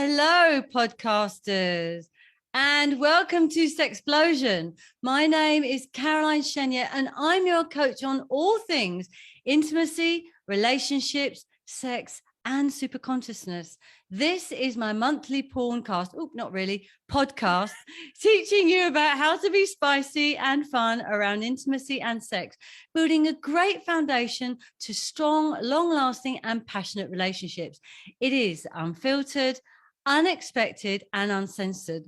Hello, podcasters, and welcome to Sexplosion. My name is Caroline Chenier, and I'm your coach on all things intimacy, relationships, sex, and superconsciousness. This is my monthly porncast, not really, podcast, teaching you about how to be spicy and fun around intimacy and sex, building a great foundation to strong, long-lasting, and passionate relationships. It is unfiltered, unexpected, and uncensored.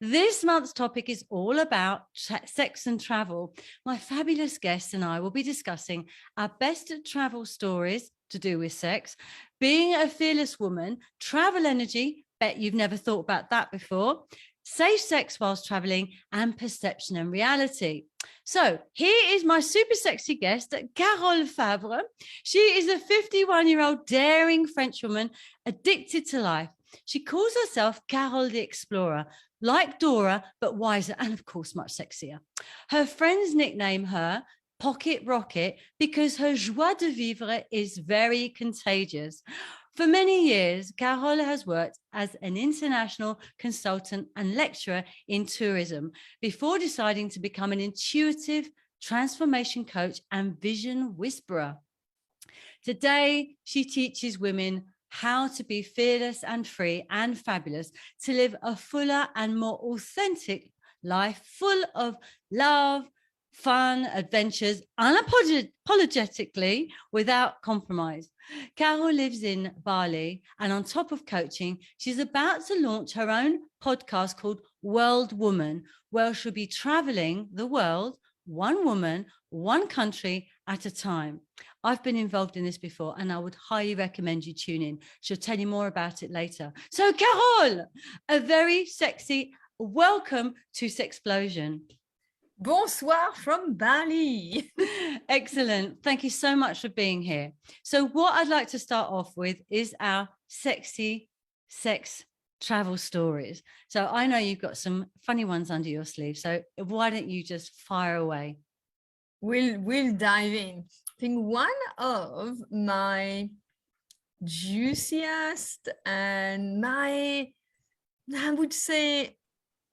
This month's topic is all about sex and travel. My fabulous guests and I will be discussing our best travel stories to do with sex, being a fearless woman, travel energy, bet you've never thought about that before, safe sex whilst traveling, and perception and reality. So here is my super sexy guest, Carole Fabre. She is a 51-year-old daring French woman addicted to life. She calls herself Carole the Explorer, like Dora, but wiser and, of course, much sexier. Her friends nickname her Pocket Rocket because her joie de vivre is very contagious. For many years, Carole has worked as an international consultant and lecturer in tourism before deciding to become an intuitive transformation coach and vision whisperer. Today, she teaches women how to be fearless and free and fabulous, to live a fuller and more authentic life full of love, fun, adventures, unapologetically, without compromise. Carole lives in Bali, and on top of coaching, she's about to launch her own podcast called World Woman, where she'll be traveling the world, one woman, one country at a time. I've been involved in this before, and I would highly recommend you tune in. She'll tell you more about it later. So, Carole, a very sexy welcome to Sexplosion. Bonsoir from Bali. Excellent. Thank you so much for being here. So what I'd like to start off with is our sexy sex travel stories. So I know you've got some funny ones under your sleeve. So why don't you just fire away? We'll dive in. I think one of my juiciest and I would say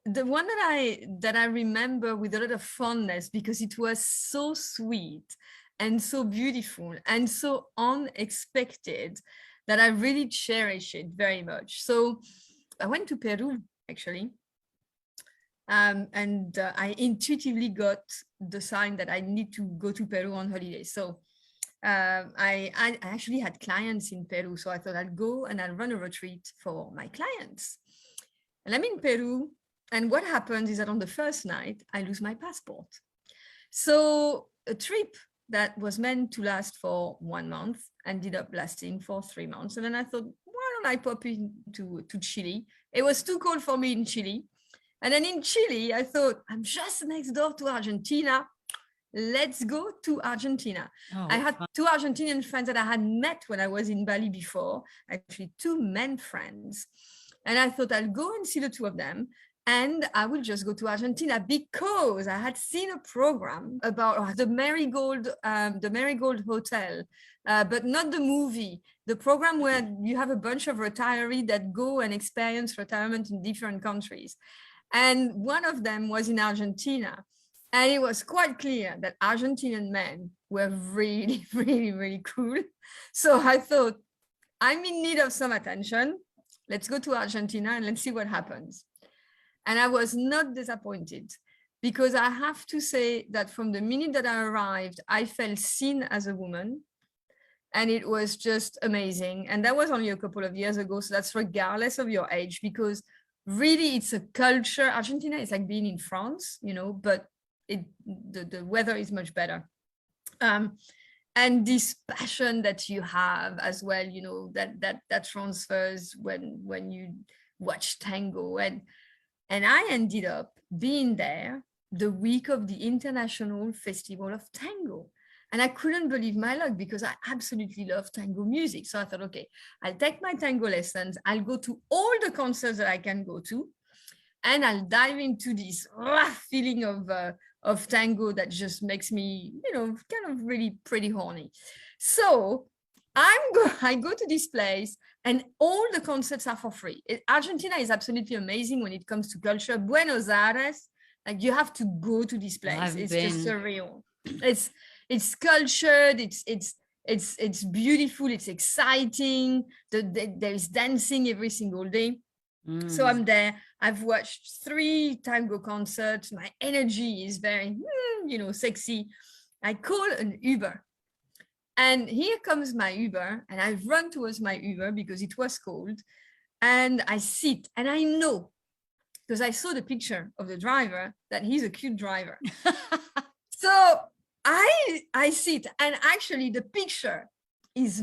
the one that I remember with a lot of fondness because it was so sweet and so beautiful and so unexpected that I really cherish it very much. So I went to Peru actually, and I intuitively got the sign that I need to go to Peru on holiday. So I actually had clients in Peru, so I thought I'll go and I'll run a retreat for my clients. And I'm in Peru. And what happens is that on the first night, I lose my passport. So a trip that was meant to last for 1 month ended up lasting for 3 months. And then I thought, why don't I pop into Chile? It was too cold for me in Chile. And then in Chile, I thought, I'm just next door to Argentina. Let's go to Argentina. I had 2 Argentinian friends that I had met when I was in Bali before, actually 2 men friends. And I thought I'll go and see the 2 of them. And I will just go to Argentina because I had seen a program about the Marigold Hotel, but not the movie. The program where you have a bunch of retirees that go and experience retirement in different countries. And one of them was in Argentina. And it was quite clear that Argentinian men were really, really, really cool. So I thought, I'm in need of some attention. Let's go to Argentina and let's see what happens. And I was not disappointed because I have to say that from the minute that I arrived, I felt seen as a woman. And it was just amazing. And that was only a couple of years ago. So that's regardless of your age, because really it's a culture. Argentina is like being in France, but the weather is much better. And this passion that you have as well, that transfers when you watch tango. And I ended up being there the week of the International Festival of Tango. And I couldn't believe my luck because I absolutely love tango music. So I thought, okay, I'll take my tango lessons. I'll go to all the concerts that I can go to. And I'll dive into this feeling of tango that just makes me, kind of really pretty horny. So I go to this place and all the concerts are for free. Argentina is absolutely amazing when it comes to culture. Buenos Aires, like you have to go to this place. It's just surreal. It's cultured. It's beautiful. It's exciting. There is dancing every single day. So I'm there. I've watched 3 tango concerts. My energy is very, sexy. I call an Uber. And here comes my Uber, and I run towards my Uber because it was cold. And I sit, and I know, because I saw the picture of the driver, that he's a cute driver. So I sit, and actually the picture is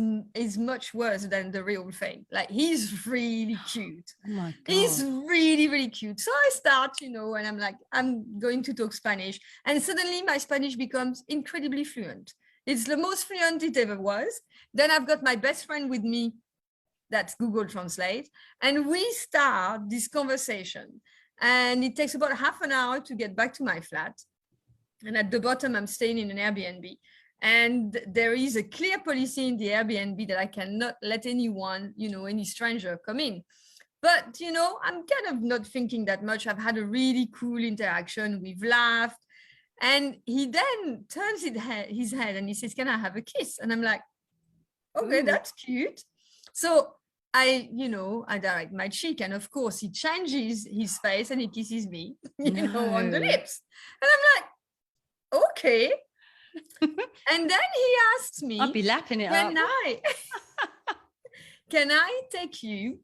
much worse than the real thing. Like, he's really cute. Oh my God. He's really, really cute. So I start, and I'm like, I'm going to talk Spanish. And suddenly my Spanish becomes incredibly fluent. It's the most fluent it ever was. Then I've got my best friend with me, that's Google Translate, and we start this conversation. And it takes about half an hour to get back to my flat. And at the bottom, I'm staying in an Airbnb. And there is a clear policy in the Airbnb that I cannot let anyone, any stranger come in. But, I'm kind of not thinking that much. I've had a really cool interaction. We've laughed. And he then turns his head and he says, "Can I have a kiss?" And I'm like, okay, that's cute. So I direct my cheek, and of course he changes his face and he kisses me, on the lips. And I'm like, okay. And then he asks me, I'll be lapping it up. Can I take you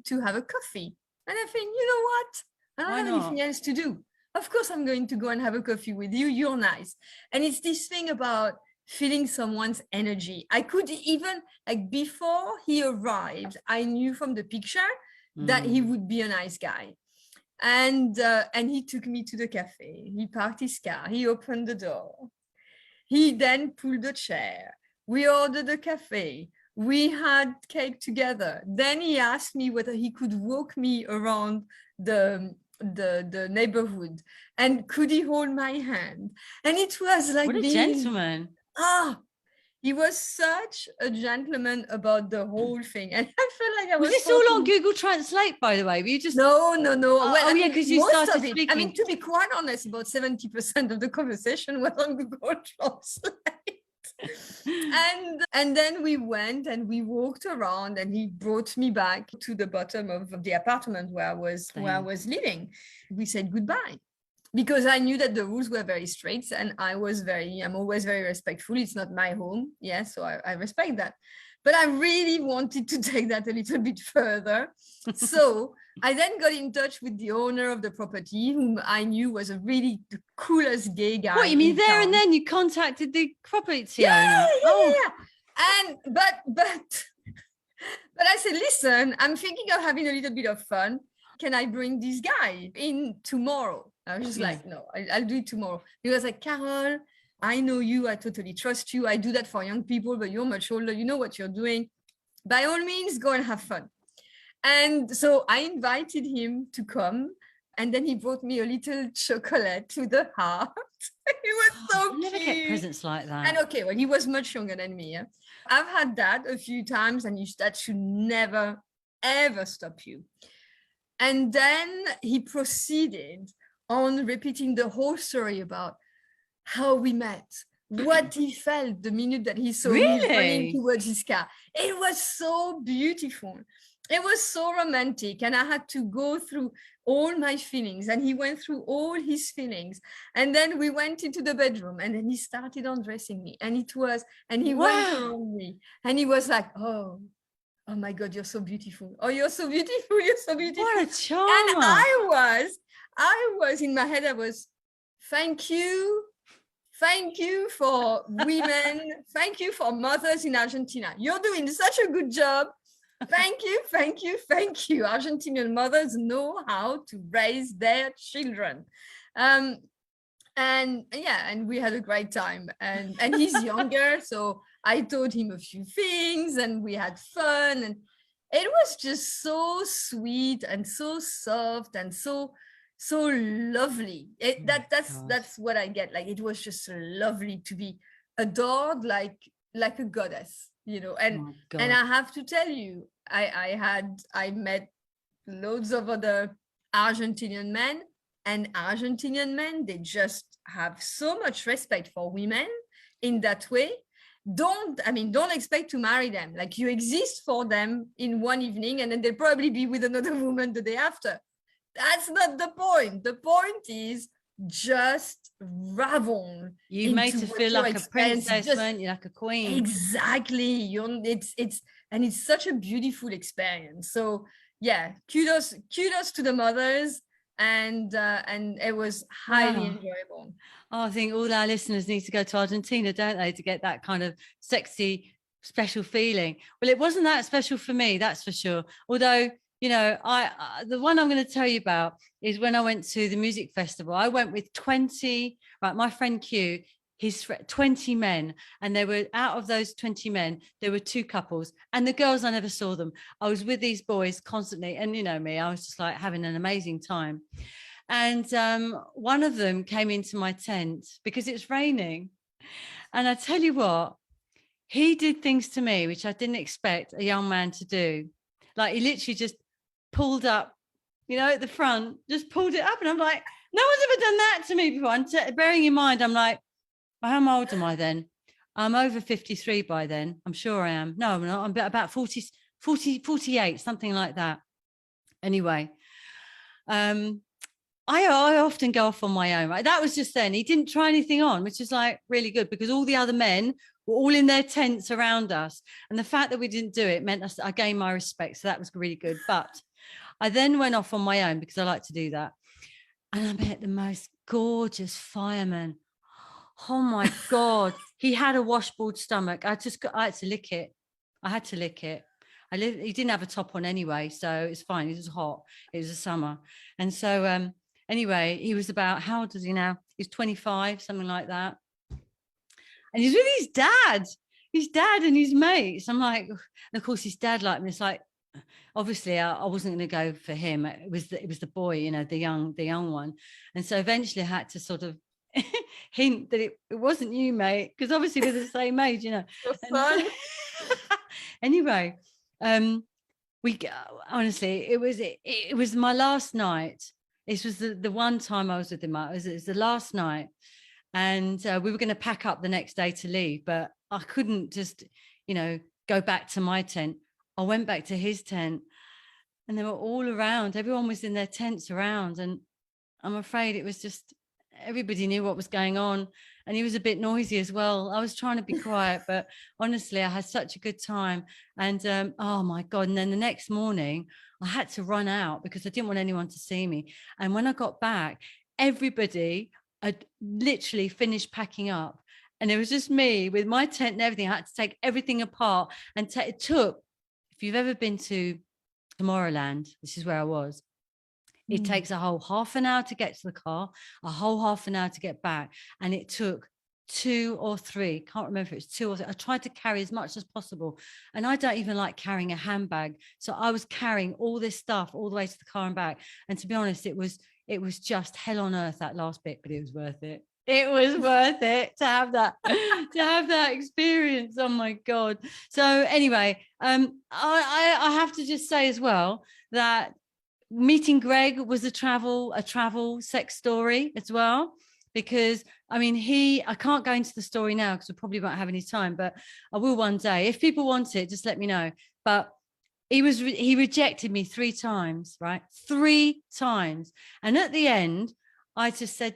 to have a coffee? And I think, you know what? I don't have anything else to do. Of course, I'm going to go and have a coffee with you. You're nice. And it's this thing about feeling someone's energy. I could even, before he arrived, I knew from the picture that he would be a nice guy. And he took me to the cafe. He parked his car. He opened the door. He then pulled a chair. We ordered a cafe. We had cake together. Then he asked me whether he could walk me around the neighborhood, and could he hold my hand? And it was like, what a gentleman. He was such a gentleman about the whole thing. And I felt like I was this all on Google Translate, by the way? Were you just no. Because you started speaking. I mean, to be quite honest, about 70% of the conversation was on Google Translate. And then we went and we walked around, and he brought me back to the bottom of the apartment where I was living. We said goodbye because I knew that the rules were very strict, and I'm always very respectful. It's not my home. Yeah, so I respect that. But I really wanted to take that a little bit further. So I then got in touch with the owner of the property, whom I knew was the coolest gay guy. What, you mean there and then you contacted the property owner? Yeah. And but I said, listen, I'm thinking of having a little bit of fun. Can I bring this guy in tomorrow? I was just like, no, I'll do it tomorrow. He was like, Carol, I know you. I totally trust you. I do that for young people, but you're much older. You know what you're doing. By all means, go and have fun. And so I invited him to come. And then he brought me a little chocolate to the heart. It was so cute. I never get presents like that. And okay, well, he was much younger than me. Yeah? I've had that a few times, and that should never, ever stop you. And then he proceeded on repeating the whole story about how we met, what he felt the minute that he saw me running towards his car. It was so beautiful. It was so romantic. And I had to go through all my feelings, and he went through all his feelings. And then we went into the bedroom, and then he started undressing me. And he went around me, and he was like, oh my God, you're so beautiful. Oh, you're so beautiful. You're so beautiful. What a charm. And I was in my head, thank you for women. Thank you for mothers in Argentina. You're doing such a good job. Thank you. Argentinian mothers know how to raise their children. And we had a great time. And he's younger, so I taught him a few things, and we had fun. And it was just so sweet and so soft and so lovely. That's what I get. Like, it was just lovely to be adored like like a goddess, you know. Oh And my God. I have to tell you, I met loads of other Argentinian men, and Argentinian men, they just have so much respect for women in that way. Don't expect to marry them. Like, you exist for them in one evening, and then they'll probably be with another woman the day after. That's not the point. The point is just ravel. You made to feel like a princess, just, weren't you? Like a queen. exactly. It's such a beautiful experience. So yeah, kudos to the mothers, and it was highly enjoyable. Oh, I think all our listeners need to go to Argentina, don't they, to get that kind of sexy, special feeling. Well, it wasn't that special for me, that's for sure. Although, you know, the one I'm going to tell you about is when I went to the music festival. I went with 20, right, my friend Q, his 20 men, and they were, out of those 20 men, there were 2 couples, and the girls, I never saw them. I was with these boys constantly, and you know me, I was just like having an amazing time. And one of them came into my tent because it's raining, and I tell you what, he did things to me which I didn't expect a young man to do. Like, he literally just pulled up, you know, at the front, just pulled it up, and I'm like, no one's ever done that to me before. And bearing in mind, I'm like, how old am I then? I'm over 53 by then. I'm sure I am. No, I'm not. I'm about 48, something like that. Anyway, I often go off on my own, right? That was just then. He didn't try anything on, which is like really good, because all the other men were all in their tents around us. And the fact that we didn't do it meant I gained my respect. So that was really good. But I then went off on my own because I like to do that. And I met the most gorgeous fireman. Oh my God. He had a washboard stomach. I had to lick it. I had to lick it. He didn't have a top on anyway, so it's fine. It was hot. It was a summer. And so anyway, he was about, how old is he now? He's 25, something like that. And he's with his dad and his mates. I'm like, and of course his dad liked me. It's like, obviously I wasn't going to go for him. It was the boy, you know, the young one. And so eventually I had to sort of hint that it wasn't you, mate, because obviously we're the same age, you know. Fun. Anyway, we honestly, it was my last night. This was the one time I was with him. It was the last night, and we were going to pack up the next day to leave, but I couldn't just, you know, go back to my tent. I went back to his tent, and they were all around. Everyone was in their tents around, and I'm afraid it was just, everybody knew what was going on, and he was a bit noisy as well. I was trying to be quiet, but honestly, I had such a good time. And oh my God. And then the next morning I had to run out because I didn't want anyone to see me. And when I got back, everybody had literally finished packing up, and it was just me with my tent and everything. I had to take everything apart, and it took, if you've ever been to Tomorrowland, this is where I was. It takes a whole half an hour to get to the car, a whole half an hour to get back. And it took 2 or 3, can't remember if it was 2 or 3. I tried to carry as much as possible. And I don't even like carrying a handbag. So I was carrying all this stuff all the way to the car and back. And to be honest, it was just hell on earth, that last bit, but it was worth it. It was worth it to have that experience. Oh my God. So anyway, I have to just say as well that meeting Greg was a travel sex story as well, because I mean, I can't go into the story now because we probably won't have any time, but I will one day. If people want it, just let me know. But he rejected me 3 times, right? 3 times. And at the end, I just said,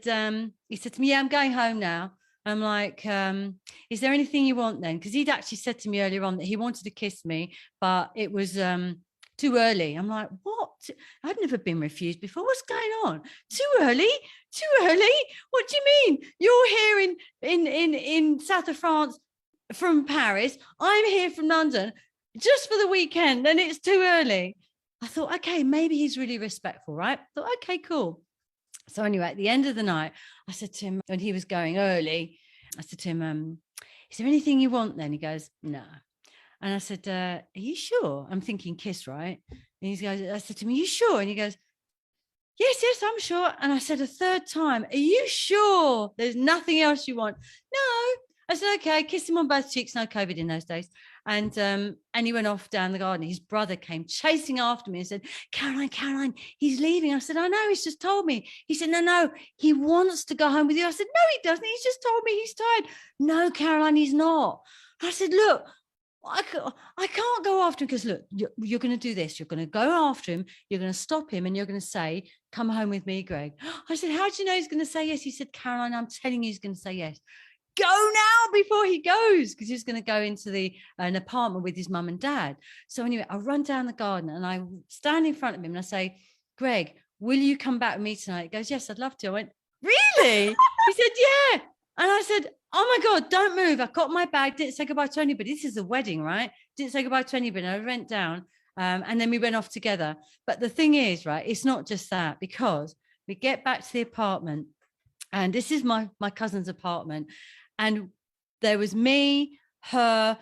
he said to me, yeah, I'm going home now. I'm like, is there anything you want then? Because he'd actually said to me earlier on that he wanted to kiss me, but it was too early. I'm like, what? I'd never been refused before. What's going on? Too early? What do you mean? You're here in south of France from Paris. I'm here from London just for the weekend, and it's too early. I thought, okay, maybe he's really respectful, right? I thought, okay, cool. So anyway, at the end of the night, I said to him, when he was going early, I said to him, is there anything you want then? He goes, no. And I said, are you sure? I'm thinking kiss, right? And he goes, I said to him, are you sure? And he goes, yes, I'm sure. And I said a 3rd time, are you sure there's nothing else you want? No. I said, okay, kissed him on both cheeks, no COVID in those days. And he went off down the garden. His brother came chasing after me and said, Caroline, he's leaving. I said, I know, he's just told me. He said, no, he wants to go home with you. I said, no, he doesn't. He's just told me he's tired. No, Caroline, he's not. I said, look, I can't go after him because, look, you're going to do this. You're going to go after him. You're going to stop him and you're going to say, come home with me, Greg. I said, how do you know he's going to say yes? He said, Caroline, I'm telling you he's going to say yes. Go now before he goes, because he's going to go into an apartment with his mum and dad. So anyway, I run down the garden and I stand in front of him and I say, Greg, will you come back with me tonight? He goes, yes, I'd love to. I went, really? He said, yeah. And I said, oh my God, don't move. I got my bag, didn't say goodbye to anybody. This is a wedding, right? Didn't say goodbye to anybody. I went down and then we went off together. But the thing is, right, it's not just that, because we get back to the apartment and this is my cousin's apartment. And there was me, her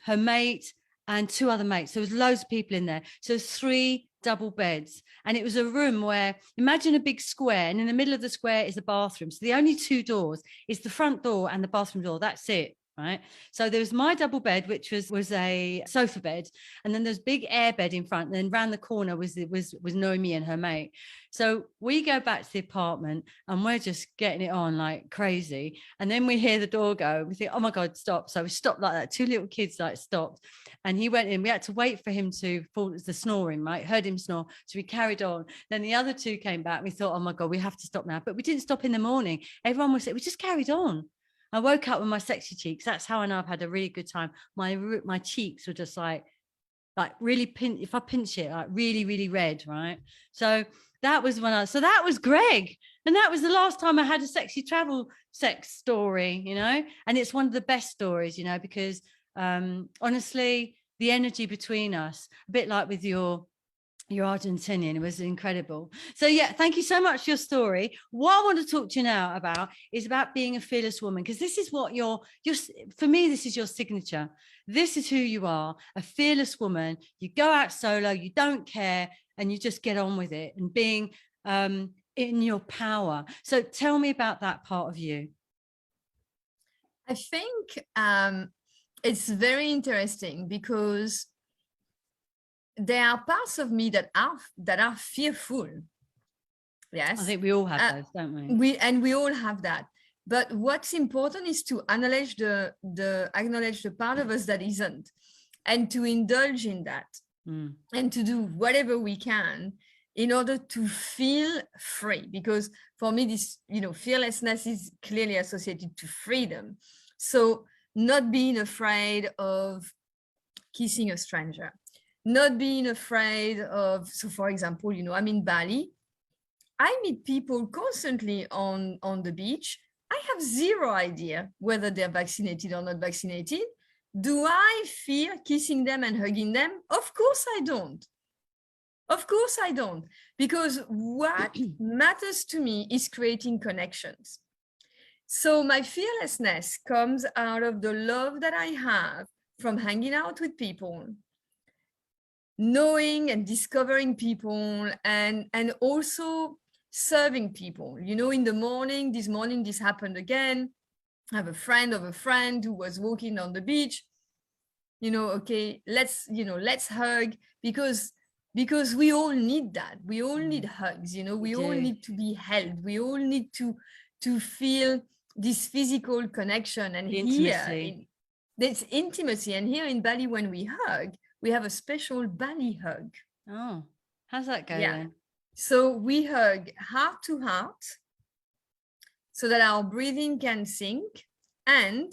mate, and two other mates. There was loads of people in there. So there's 3 double beds. And it was a room where, imagine a big square, and in the middle of the square is a bathroom. So the only 2 doors is the front door and the bathroom door. That's it. Right. So there was my double bed, which was a sofa bed. And then there's big air bed in front. And then round the corner was Noemi and her mate. So we go back to the apartment and we're just getting it on like crazy. And then we hear the door go. We think, oh my God, stop. So we stopped like that. 2 little kids like stopped. And he went in. We had to wait for him to fall. The snoring, right? Heard him snore. So we carried on. Then the other 2 came back. We thought, oh my God, we have to stop now. But we didn't stop in the morning. Everyone was saying, we just carried on. I woke up with my sexy cheeks. That's how I know I've had a really good time. My cheeks were just like really if I pinch it, like really, really red, right? So that was that was Greg. And that was the last time I had a sexy travel sex story, you know? And it's one of the best stories, you know, because honestly, the energy between us, a bit like with your Argentinian, it was incredible. So yeah, thank you so much for your story. What I want to talk to you now about is about being a fearless woman, because this is what for me, this is your signature. This is who you are, a fearless woman. You go out solo, you don't care, and you just get on with it and being in your power. So tell me about that part of you. I think it's very interesting because there are parts of me that are fearful. Yes, I think we all have those, don't we? We all have that. But what's important is to acknowledge the part of us that isn't, and to indulge in that, and to do whatever we can in order to feel free. Because for me, this, fearlessness is clearly associated to freedom. So not being afraid of kissing a stranger, not being afraid of, so for example, I'm in Bali. I meet people constantly on the beach. I have zero idea whether they're vaccinated or not vaccinated. Do I fear kissing them and hugging them? Of course I don't. Of course I don't. Because what matters to me is creating connections. So my fearlessness comes out of the love that I have from hanging out with people, knowing and discovering people, and also serving people. In the morning, this happened again. I have a friend of a friend who was walking on the beach. Okay, let's hug, because we all need that. We all need hugs. We all need to be held. We all need to feel this physical connection. And intimacy. There's intimacy. And here in Bali, when we hug, we have a special Bali hug. Oh, how's that go then? So we hug heart to heart so that our breathing can sync, and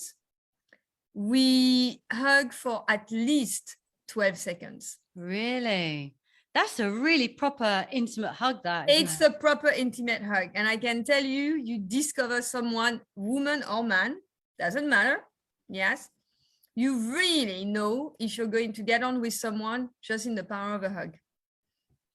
we hug for at least 12 seconds. Really? That's a really proper intimate hug, that. It's a proper intimate hug. And I can tell you, you discover someone, woman or man, doesn't matter. Yes. You really know if you're going to get on with someone just in the power of a hug.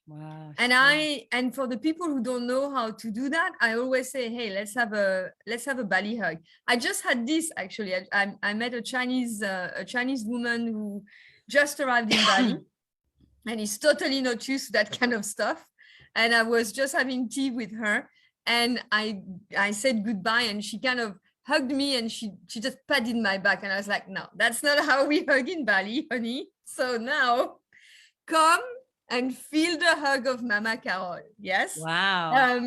Wow. And for the people who don't know how to do that, I always say, hey, let's have a Bali hug. I just had this actually. I met a Chinese woman who just arrived in Bali, and is totally not used to that kind of stuff. And I was just having tea with her, and I said goodbye, and she kind of hugged me and she just patted my back. And I was like, no, that's not how we hug in Bali, honey. So now come and feel the hug of Mama Carol. Yes. Wow.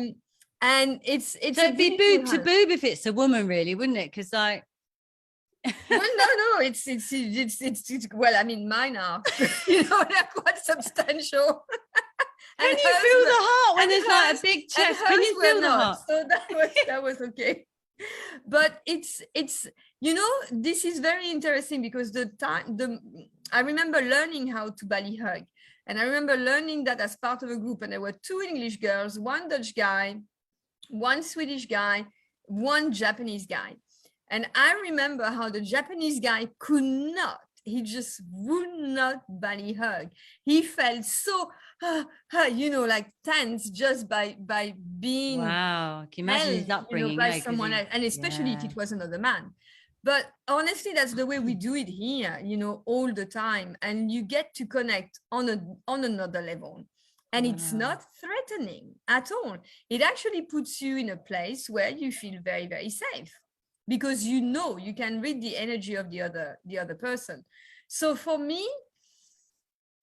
And it's So it'd be boob to boob if it's a woman, really, wouldn't it? Because like, well, no, it's well, I mean, mine are, they're quite substantial. Can you feel the heart when there's like a big chest? Can you feel the heart? So that was okay. But it's this is very interesting because I remember learning how to Bali hug, and I remember learning that as part of a group, and there were 2 English girls, 1 Dutch guy, 1 Swedish guy, 1 Japanese guy. And I remember how the Japanese guy he just would not Bali hug. He felt so, like tense just by being wow. Can you imagine his upbringing? by someone else, and especially if it was another man. But honestly, that's the way we do it here, all the time, and you get to connect on another level. And it's not threatening at all. It actually puts you in a place where you feel very, very safe, because you can read the energy of the other person. So for me,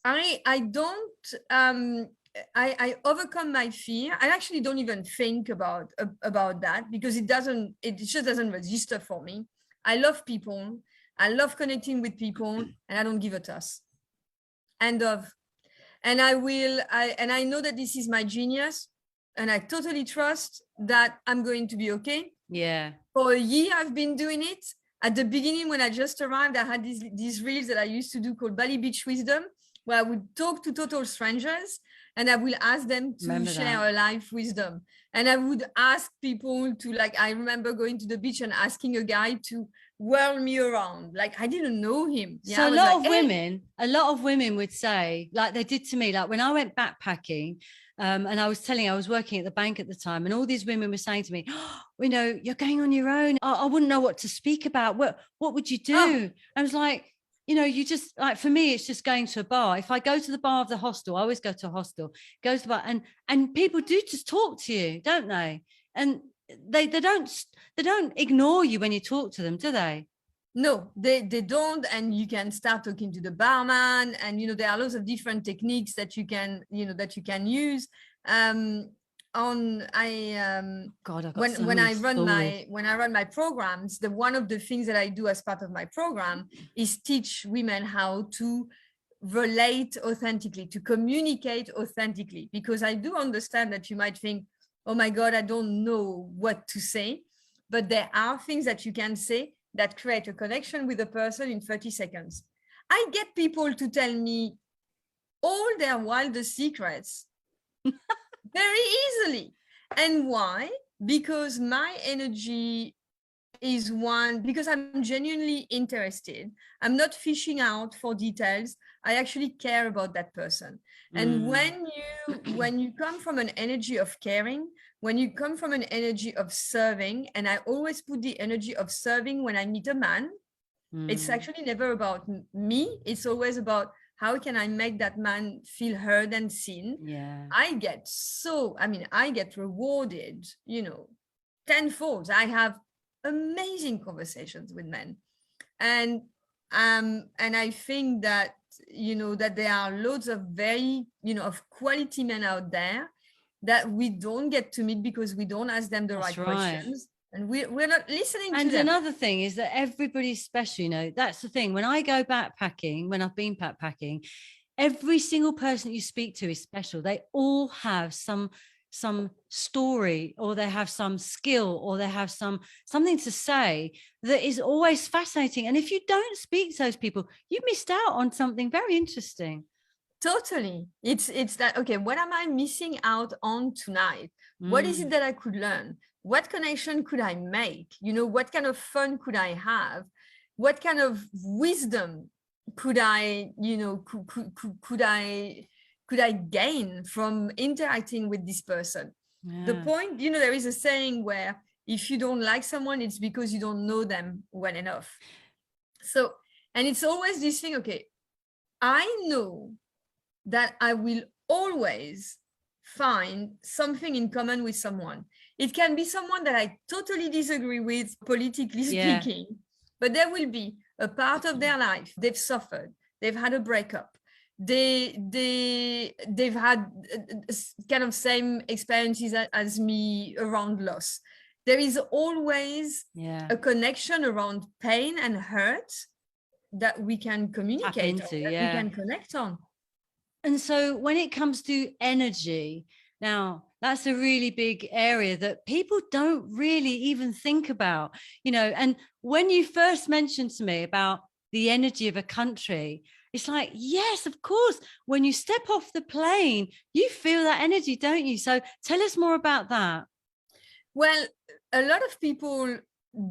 I don't I overcome my fear. I actually don't even think about that, because it just doesn't register for me. I love people. I love connecting with people, and I don't give a toss. End of. And I know that this is my genius, and I totally trust that I'm going to be okay. Yeah. For a year, I've been doing it. At the beginning, when I just arrived, I had these reels that I used to do called Bali Beach Wisdom, where I would talk to total strangers and I will ask them to share a life wisdom. And I would ask people to, like, I remember going to the beach and asking a guy to whirl me around. Like, I didn't know him. Yeah, so a lot of women would say, like they did to me, like when I went backpacking, and I was working at the bank at the time, and all these women were saying to me, oh, you're going on your own. I wouldn't know what to speak about. What would you do? Oh. I was like, you just, like, for me, it's just going to a bar. If I go to the bar of the hostel, I always go to a hostel, go to the bar, and people do just talk to you, don't they? And they don't ignore you when you talk to them, do they? No, they don't. And you can start talking to the barman, and there are lots of different techniques that you can use. When I run my programs, one of the things that I do as part of my program is teach women how to relate authentically, to communicate authentically, because I do understand that you might think, oh my God, I don't know what to say, but there are things that you can say that create a connection with a person in 30 seconds. I get people to tell me all their wildest secrets very easily. And why? Because my energy is because I'm genuinely interested. I'm not fishing out for details. I actually care about that person. And when you come from an energy of caring, when you come from an energy of serving, and I always put the energy of serving when I meet a man, it's actually never about me. It's always about how can I make that man feel heard and seen. Yeah. I get rewarded, tenfold. I have amazing conversations with men. And I think that, that there are loads of very, of quality men out there that we don't get to meet because we don't ask them the right questions, and we're not listening to them. And another thing is that everybody's special. That's the thing. When I go backpacking, when I've been backpacking, every single person you speak to is special. They all have some story, or they have some skill, or they have something to say that is always fascinating. And if you don't speak to those people, you missed out on something very interesting. Totally. It's that, okay, what am I missing out on tonight? What is it that I could learn? What connection could I make? What kind of fun could I have? What kind of wisdom could I gain from interacting with this person? Yeah. The point, there is a saying where if you don't like someone, it's because you don't know them well enough. So, and it's always this thing, okay, I know that I will always find something in common with someone. It can be someone that I totally disagree with, politically speaking, but there will be a part of their life they've suffered, they've had a breakup, they've had kind of same experiences as me around loss. There is always a connection around pain and hurt that we can communicate on, that we can connect on. And so when it comes to energy, now that's a really big area that people don't really even think about, you know. And when you first mentioned to me about the energy of a country, it's like, yes, of course, when you step off the plane, you feel that energy, don't you? So tell us more about that. Well, a lot of people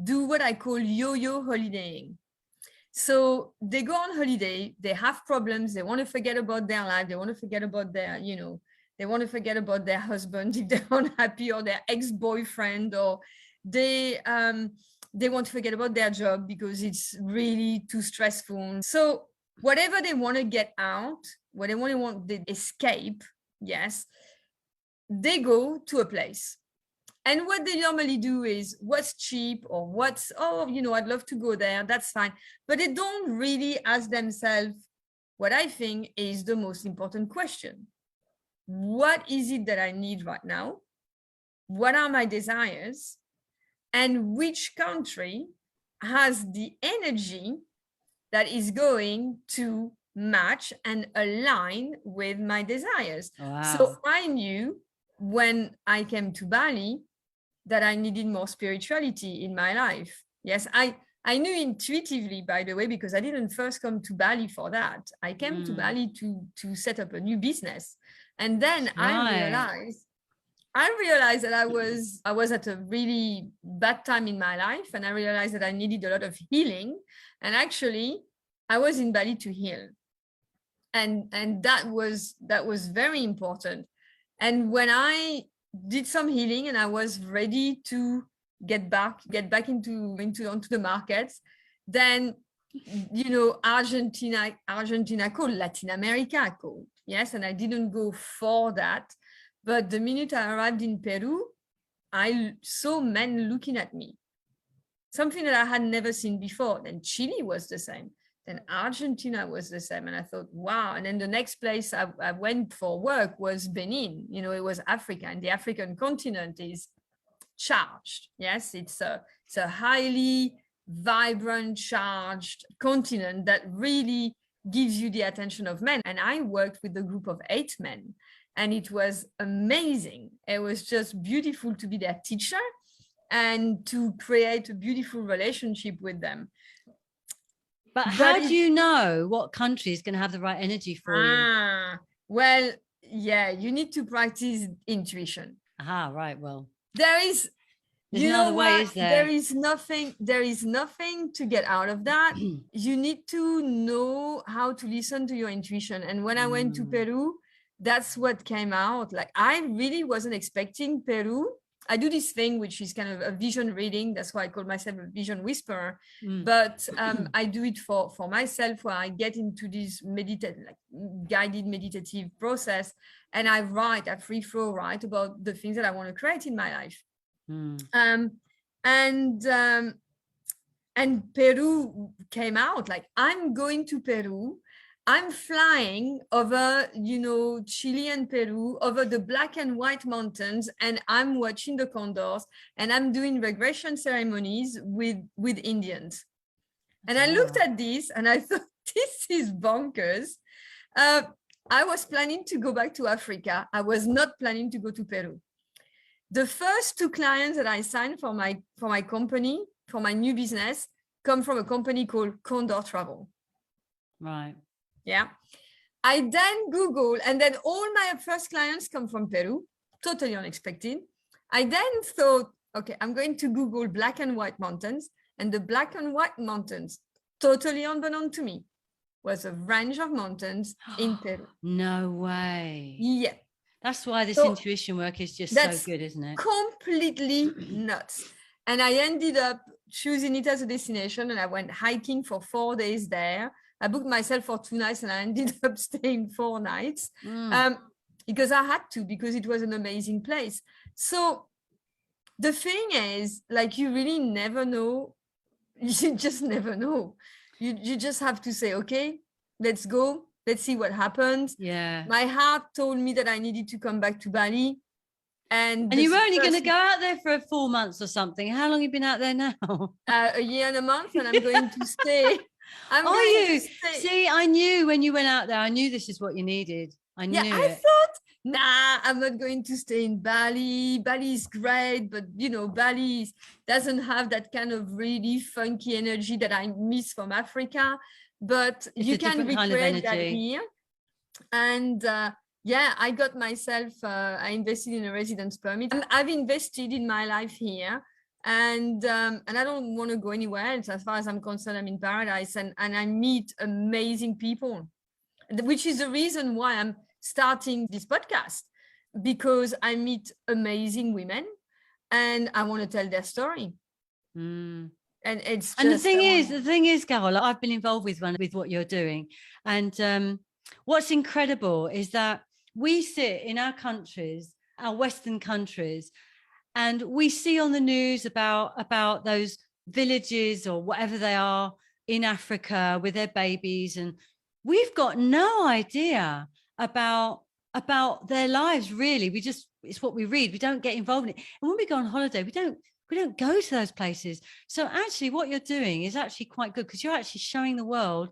do what I call yo-yo holidaying. So they go on holiday, they have problems, they want to forget about their life, they want to forget about their, you know, they want to forget about their husband if they're unhappy, or their ex-boyfriend, or they want to forget about their job because it's really too stressful. So whatever they want to get out, whatever they want, they escape, yes, they go to a place. And what they normally do is what's cheap, or what's, oh, you know, I'd love to go there, that's fine. But they don't really ask themselves what I think is the most important question. What is it that I need right now? What are my desires? And which country has the energy that is going to match and align with my desires? Wow. So I knew when I came to Bali that I needed more spirituality in my life. Yes, I knew intuitively, by the way, because I didn't first come to Bali for that. I came to Bali to set up a new business. And then I realized that I was at a really bad time in my life, and I realized that I needed a lot of healing. And actually, I was in Bali to heal. And that was very important. And when I did some healing and I was ready to get back onto the markets, then, you know, Argentina called, Latin America called. Yes, and I didn't go for that. But the minute I arrived in Peru, I saw men looking at me, something that I had never seen before. Then Chile was the same. Then Argentina was the same. And I thought, wow. And then the next place I went for work was Benin. You know, it was Africa, and the African continent is charged. Yes, it's a highly vibrant, charged continent that really gives you the attention of men. And I worked with a group of 8 men, and it was amazing. It was just beautiful to be their teacher and to create a beautiful relationship with them. But how do you know what country is going to have the right energy for you? Well, yeah, you need to practice intuition. Right. Well, there's another way, is there? There is nothing to get out of that. You need to know how to listen to your intuition. And when I went to Peru, that's what came out. Like, I really wasn't expecting Peru. I do this thing, which is kind of a vision reading. That's why I call myself a vision whisperer. But I do it for myself, where I get into this guided meditative process, and I free flow write about the things that I want to create in my life. And Peru came out. Like, I'm going to Peru. I'm flying over, you know, Chile and Peru, over the black and white mountains, and I'm watching the condors, and I'm doing regression ceremonies with Indians. And I looked at this and I thought, this is bonkers. I was planning to go back to Africa. I was not planning to go to Peru. The first 2 clients that I signed for my company, for my new business, come from a company called Condor Travel. Right. Yeah. I then Google, and then all my first clients come from Peru, totally unexpected. I then thought, okay, I'm going to Google black and white mountains, and the black and white mountains, totally unbeknown to me, was a range of mountains in Peru. No way. Yeah. That's why this intuition work is just so good, isn't it? Completely nuts. And I ended up choosing it as a destination, and I went hiking for 4 days there. I booked myself for 2 nights, and I ended up staying 4 nights. because I had to, because it was an amazing place. So the thing is, like, you really never know. You just never know. You just have to say, okay, let's go. Let's see what happens. Yeah. My heart told me that I needed to come back to Bali. And you were only going to go out there for 4 months or something. How long have you been out there now? A year and a month, and I'm going to stay. See, I knew when you went out there, I knew this is what you needed. I knew I thought, nah, I'm not going to stay in Bali. Bali is great, but Bali doesn't have that kind of really funky energy that I miss from Africa. But you can recreate that here. And I got myself, I invested in a residence permit. I've invested in my life here. And I don't want to go anywhere else. As far as I'm concerned, I'm in paradise, and I meet amazing people, which is the reason why I'm starting this podcast, because I meet amazing women and I want to tell their story. And it's just, and the thing is, Carol, I've been involved with what you're doing, and what's incredible is that we sit in our countries, our Western countries, and we see on the news about those villages or whatever they are in Africa with their babies, and we've got no idea about their lives, really. It's what we read. We don't get involved in it. And when we go on holiday, we don't go to those places. So actually what you're doing is actually quite good, because you're actually showing the world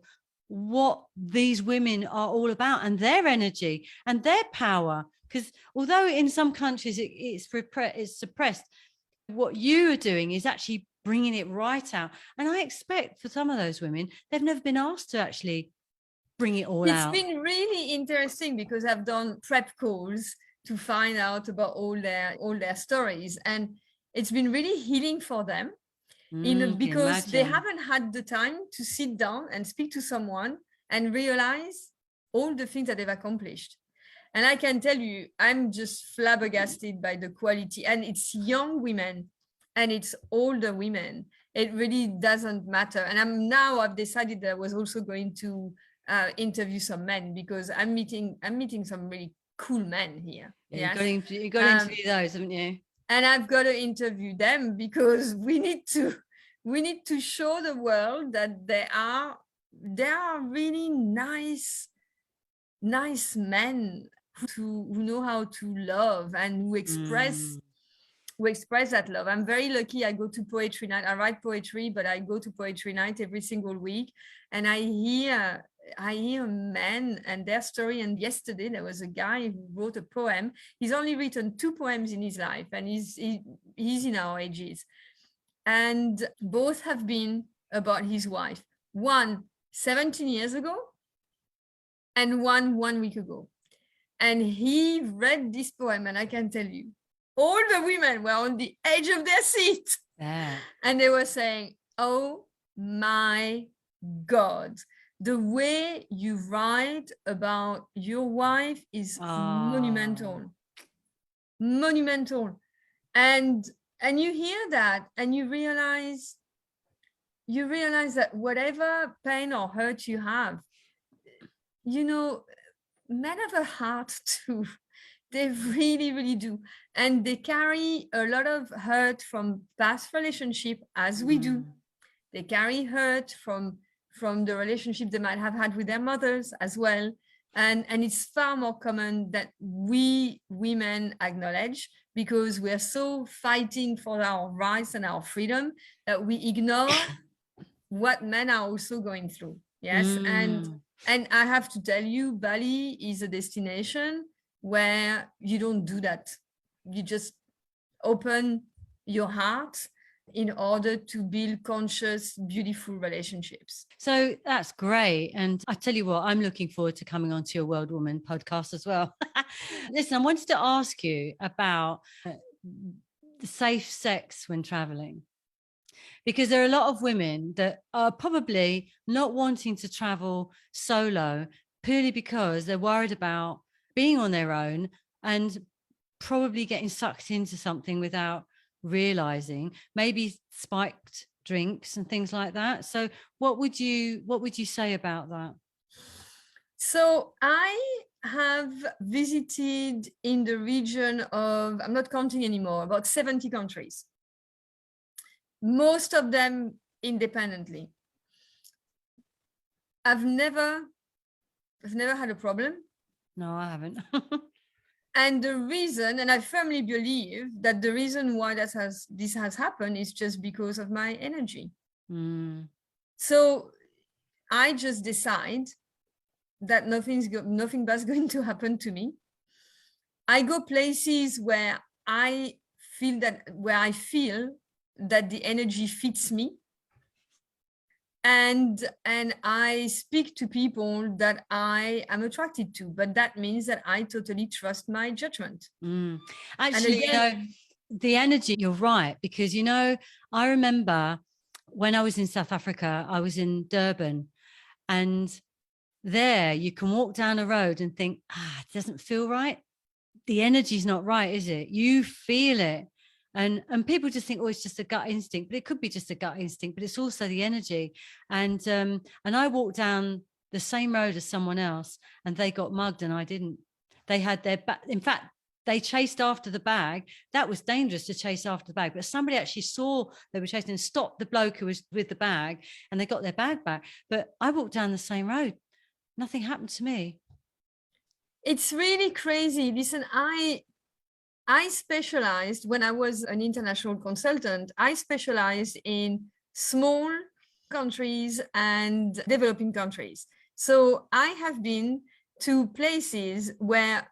what these women are all about, and their energy and their power. Because although in some countries it's suppressed, what you are doing is actually bringing it right out. And I expect for some of those women, they've never been asked to actually bring it all out. It's been really interesting, because I've done prep calls to find out about all their stories, and it's been really healing for them, because they haven't had the time to sit down and speak to someone and realize all the things that they've accomplished. And I can tell you, I'm just flabbergasted by the quality. And it's young women and it's older women. It really doesn't matter. And I've decided that I was also going to interview some men, because I'm meeting some really cool men here. Yeah, yes? You got to interview those, haven't you? And I've got to interview them, because we need to show the world that there are really nice men who know how to love and who express that love. I'm very lucky. I go to poetry night. I write poetry, but I go to poetry night every single week, and I hear men and their story. And yesterday there was a guy who wrote a poem. He's only written 2 poems in his life, and he's in our ages, and both have been about his wife. One 17 years ago, and one week ago. And he read this poem, and I can tell you, all the women were on the edge of their seat. Yeah. And they were saying, oh my God, the way you write about your wife is monumental. And you hear that, and you realize that whatever pain or hurt you have, men have a heart too. They really, really do. And they carry a lot of hurt from past relationship, as we do. They carry hurt from the relationship they might have had with their mothers as well. And it's far more common that we women acknowledge, because we're so fighting for our rights and our freedom that we ignore what men are also going through. Yes. And I have to tell you, Bali is a destination where you don't do that. You just open your heart in order to build conscious, beautiful relationships. So that's great. And I tell you what, I'm looking forward to coming onto your World Woman podcast as well. Listen, I wanted to ask you about the safe sex when traveling, because there are a lot of women that are probably not wanting to travel solo purely because they're worried about being on their own and probably getting sucked into something without realizing, maybe spiked drinks and things like that. So what would you say about that? So I have visited in the region of, I'm not counting anymore, about 70 countries, most of them independently. I've never had a problem. No, I haven't. And the reason, and I firmly believe that the reason why this has happened is just because of my energy. Mm. So I just decide that nothing bad's going to happen to me. I go places where I feel that the energy fits me. And I speak to people that I am attracted to, but that means that I totally trust my judgment. Mm. Actually, again, the energy, you're right, because, I remember when I was in South Africa, I was in Durban, and there you can walk down a road and think, it doesn't feel right. The energy's not right, is it? You feel it. And people just think, it's just a gut instinct, but it could be just a gut instinct, but it's also the energy. And I walked down the same road as someone else, and they got mugged and I didn't. They had their back. In fact, they chased after the bag. That was dangerous to chase after the bag, but somebody actually saw they were chasing and stopped the bloke who was with the bag, and they got their bag back. But I walked down the same road. Nothing happened to me. It's really crazy. Listen, I specialized when I was an international consultant. I specialized in small countries and developing countries. So I have been to places where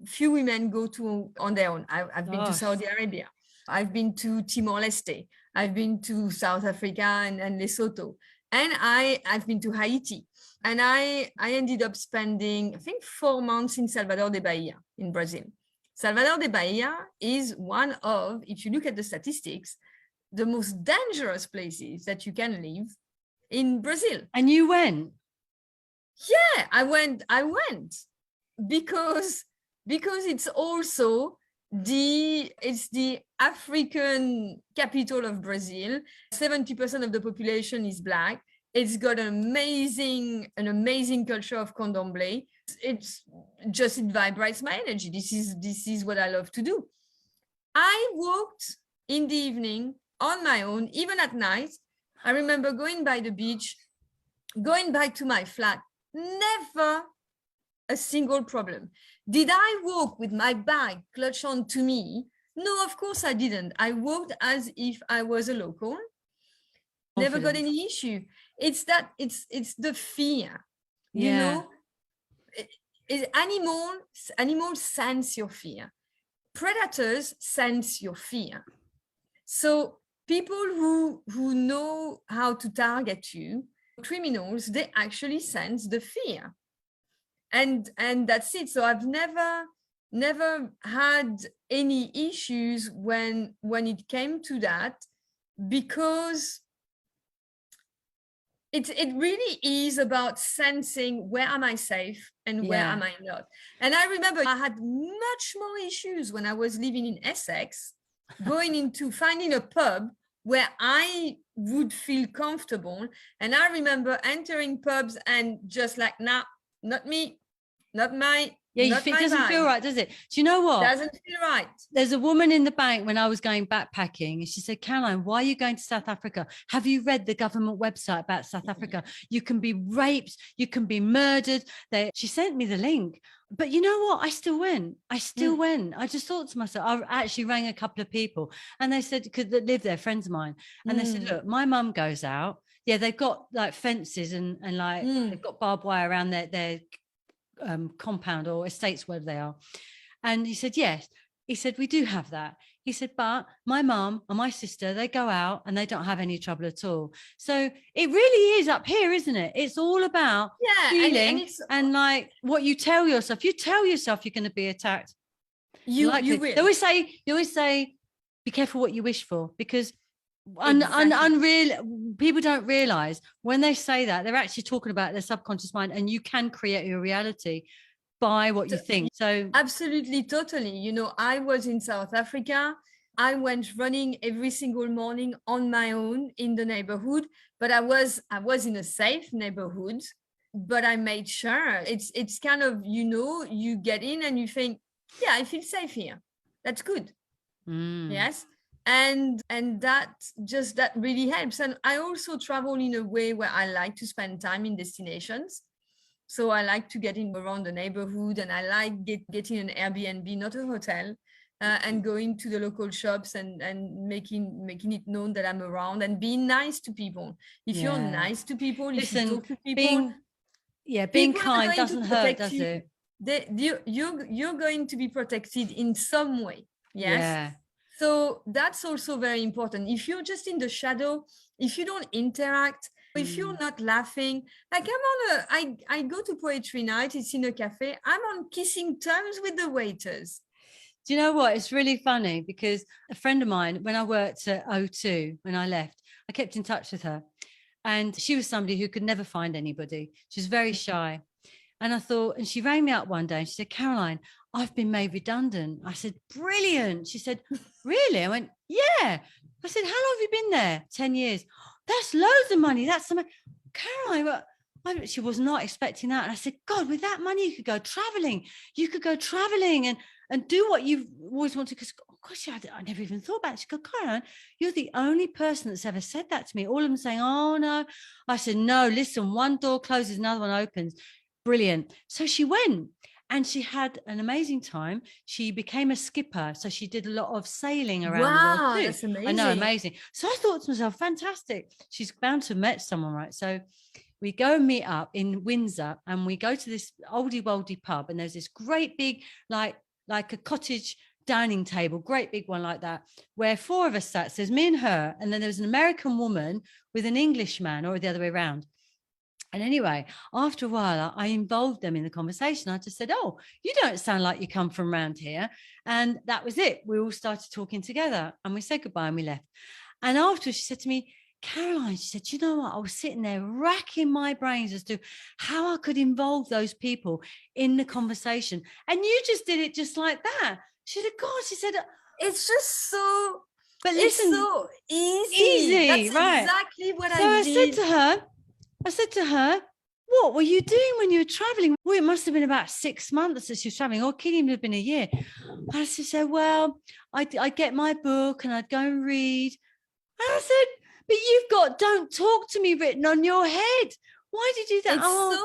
few women go to on their own. I've been to Saudi Arabia. I've been to Timor-Leste. I've been to South Africa and Lesotho. And I've been to Haiti. And I ended up spending, I think, 4 months in Salvador de Bahia in Brazil. Salvador de Bahia is one of, if you look at the statistics, the most dangerous places that you can live in Brazil. And you went? Yeah, I went because it's also the African capital of Brazil. 70% of the population is Black. It's got an amazing culture of candomblé. It vibrates my energy. This is what I love to do. I walked in the evening on my own, even at night. I remember going by the beach, going back to my flat, never a single problem. Did I walk with my bag clutched onto me? No, of course I didn't. I walked as if I was a local. Never got any issue. It's the fear, you know. Animals sense your fear. Predators sense your fear. So people who know how to target you, criminals, they actually sense the fear, and that's it. So I've never had any issues when it came to that, because it really is about sensing where am I safe and where am I not. And I remember I had much more issues when I was living in Essex, finding a pub where I would feel comfortable. And I remember entering pubs and just like, nah, not me, not my. Yeah, it doesn't feel right, does it? Do you know what? Doesn't feel right. There's a woman in the bank when I was going backpacking, and she said, Caroline, why are you going to South Africa? Have you read the government website about South Africa? You can be raped, you can be murdered. She sent me the link. But you know what? I still went. I just thought to myself, I actually rang a couple of people, and they said, because they live there, friends of mine. And they said, look, my mum goes out. Yeah, they've got like fences and like they've got barbed wire around their compound or estates, wherever they are. And he said, yes. He said, we do have that. He said, but my mum and my sister, they go out and they don't have any trouble at all. So it really is up here, isn't it? It's all about feeling and like what you tell yourself. You tell yourself you're going to be attacked. You will. They always say, be careful what you wish for, because unreal people don't realize when they say that they're actually talking about their subconscious mind, and you can create your reality by what you think. So absolutely, totally. You know, I was in South Africa. I went running every single morning on my own in the neighborhood, but I was in a safe neighborhood. but I made sure it's kind of, you get in and you think, yeah, I feel safe here. That's good. Yes. And that really helps. And I also travel in a way where I like to spend time in destinations. So I like to get in around the neighborhood, and I like getting an Airbnb, not a hotel, and going to the local shops and making it known that I'm around, and being nice to people. If you're nice to people, if you talk to people, being people kind doesn't hurt, does you. it? You're going to be protected in some way. Yes. Yeah. So that's also very important. If you're just in the shadow, if you don't interact, if you're not laughing, like I go to poetry night, it's in a cafe, I'm on kissing terms with the waiters. Do you know what? It's really funny because a friend of mine, when I worked at O2, when I left, I kept in touch with her. And she was somebody who could never find anybody. She was very shy. And I thought, and she rang me up one day and she said, Caroline, I've been made redundant. I said, brilliant. She said, really? I went, yeah. I said, how long have you been there? 10 years. That's loads of money. That's some. Caroline, she was not expecting that. And I said, God, with that money, you could go traveling. You could go traveling and do what you've always wanted. Because, gosh, I never even thought about it. She goes, Caroline, you're the only person that's ever said that to me. All of them saying, oh, no. I said, no, listen, one door closes, another one opens. Brilliant. So she went. And she had an amazing time. She became a skipper. So she did a lot of sailing around the world too. That's amazing. I know, amazing. So I thought to myself, fantastic. She's bound to have met someone, right? So we go and meet up in Windsor and we go to this oldie woldy pub. And there's this great big, like a cottage dining table, great big one like that, where four of us sat. So there's me and her. And then there was an American woman with an Englishman, or the other way around. And anyway, after a while, I involved them in the conversation. I just said, oh, you don't sound like you come from around here. And that was it. We all started talking together and we said goodbye and we left. And after she said to me, Caroline, she said, you know what? I was sitting there racking my brains as to how I could involve those people in the conversation. And you just did it just like that. She said, God, she said, it's just so, but listen, it's so easy. That's right? Exactly what so I did. I said to her, what were you doing when you were traveling? Well, it must have been about 6 months that she was traveling, or it could even have been a year. I said, well, I'd get my book and I'd go and read. And I said, but you've got "Don't Talk to Me" written on your head. Why did you do that?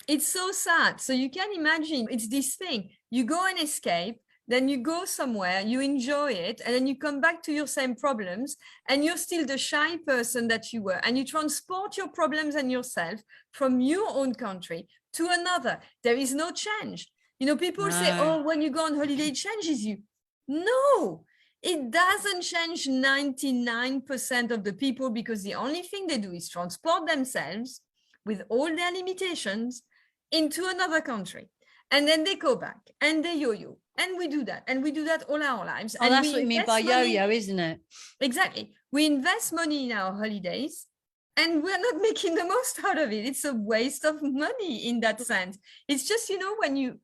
It's so sad. So you can imagine, it's this thing. You go and escape, then you go somewhere, you enjoy it, and then you come back to your same problems, and you're still the shy person that you were, and you transport your problems and yourself from your own country to another. There is no change. People say, oh, when you go on holiday, it changes you. No, it doesn't change 99% of the people, because the only thing they do is transport themselves with all their limitations into another country. And then they go back and they yo-yo. And we do that. And we do that all our lives. Oh, and that's what you mean by yo-yo, isn't it? Exactly. We invest money in our holidays and we're not making the most out of it. It's a waste of money in that sense. It's just, when you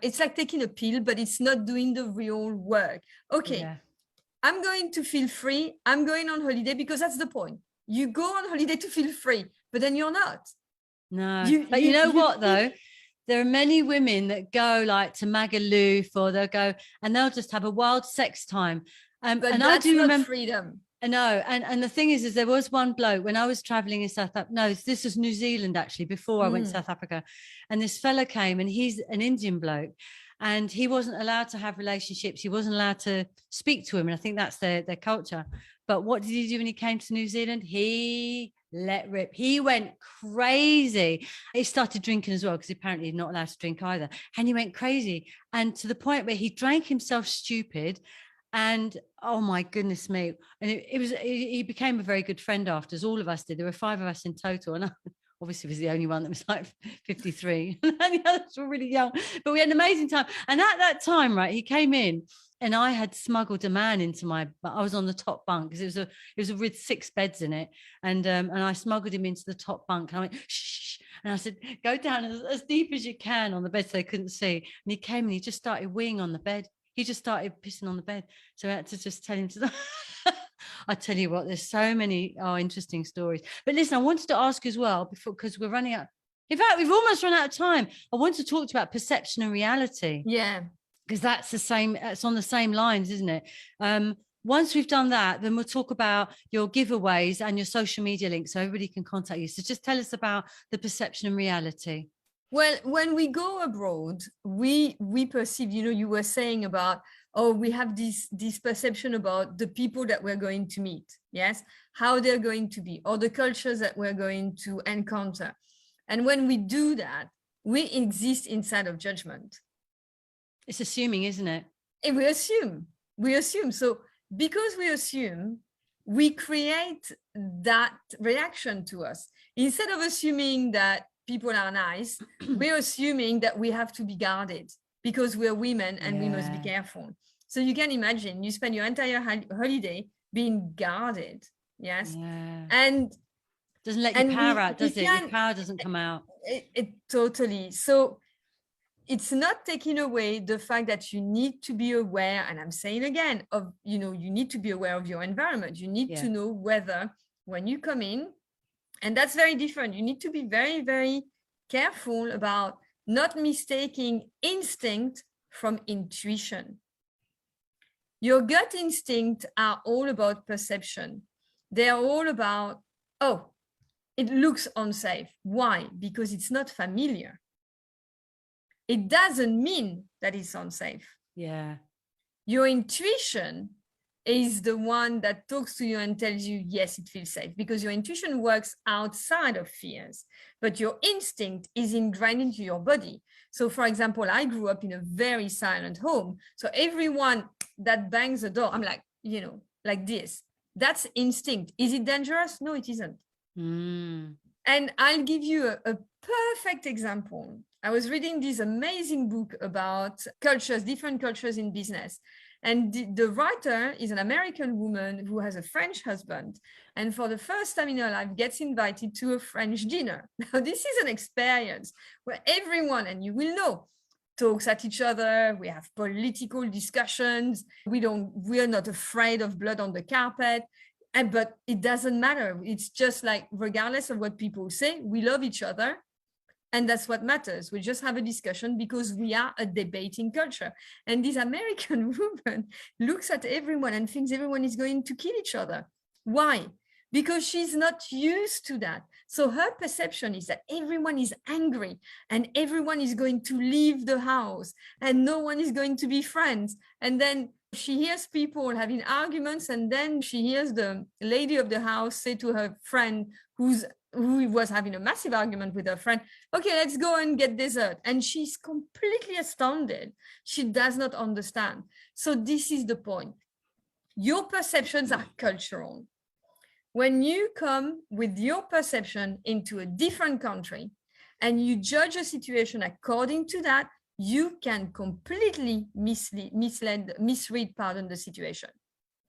it's like taking a pill, but it's not doing the real work. Okay. Yeah. I'm going to feel free. I'm going on holiday because that's the point. You go on holiday to feel free, but then you're not. No. But you know what, though? There are many women that go like to Magaluf, or they'll go and they'll just have a wild sex time. But and that's not remember freedom. I know. And the thing is there was one bloke when I was traveling in South Africa. No, this was New Zealand, actually, before I went to South Africa. And this fella came, and he's an Indian bloke, and he wasn't allowed to have relationships. He wasn't allowed to speak to women. I think that's their culture. But what did he do when he came to New Zealand? He let rip. He went crazy. He started drinking as well, because apparently he's not allowed to drink either. And he went crazy. And to the point where he drank himself stupid. And oh my goodness me. And he became a very good friend after, as all of us did. There were 5 of us in total. And I obviously was the only one that was like 53. And the others were really young. But we had an amazing time. And at that time, right, he came in. And I had smuggled a man into I was on the top bunk, because it was with 6 beds in it. And I smuggled him into the top bunk. And I went, shh. And I said, go down as deep as you can on the bed so they couldn't see. And he came and he just started weeing on the bed. He just started pissing on the bed. So I had to just tell him to. I tell you what, there's so many interesting stories. But listen, I wanted to ask as well, before, because we're running out. In fact, we've almost run out of time. I want to talk to you about perception and reality. Yeah. Because that's the same, it's on the same lines, isn't it? Once we've done that, then we'll talk about your giveaways and your social media links so everybody can contact you. So just tell us about the perception and reality. Well, when we go abroad, we perceive, you were saying about, oh, we have this perception about the people that we're going to meet, yes, how they're going to be, or the cultures that we're going to encounter. And when we do that, we exist inside of judgment. It's assuming, isn't it? And we assume. So because we assume, we create that reaction to us. Instead of assuming that people are nice, we're assuming that we have to be guarded because we're women and we must be careful. So you can imagine you spend your entire holiday being guarded, yes? Yeah. And doesn't let your power out, does it? Your power doesn't come out. It totally. So it's not taking away the fact that you need to be aware, and I'm saying again, of, you need to be aware of your environment. You need to know whether when you come in, and that's very different. You need to be very, very careful about not mistaking instinct from intuition. Your gut instinct are all about perception. They're all about, oh, it looks unsafe. Why? Because it's not familiar. It doesn't mean that it's unsafe. Yeah. Your intuition is the one that talks to you and tells you, yes, it feels safe, because your intuition works outside of fears, but your instinct is ingrained into your body. So for example, I grew up in a very silent home. So everyone that bangs the door, I'm like, like this, that's instinct. Is it dangerous? No, it isn't. Mm. And I'll give you a perfect example. I was reading this amazing book about cultures, different cultures in business. And the writer is an American woman who has a French husband. And for the first time in her life, gets invited to a French dinner. Now, this is an experience where everyone, and you will know, talks at each other. We have political discussions. We're not afraid of blood on the carpet. But it doesn't matter. It's just like, regardless of what people say, we love each other. And that's what matters. We just have a discussion because we are a debating culture. And this American woman looks at everyone and thinks everyone is going to kill each other. Why? Because she's not used to that. So her perception is that everyone is angry and everyone is going to leave the house and no one is going to be friends. And then she hears people having arguments, and then she hears the lady of the house say to her friend who was having a massive argument with her friend, okay, let's go and get dessert. And she's completely astounded. She does not understand. So this is the point. Your perceptions are cultural. When you come with your perception into a different country and you judge a situation according to that, you can completely misread the situation.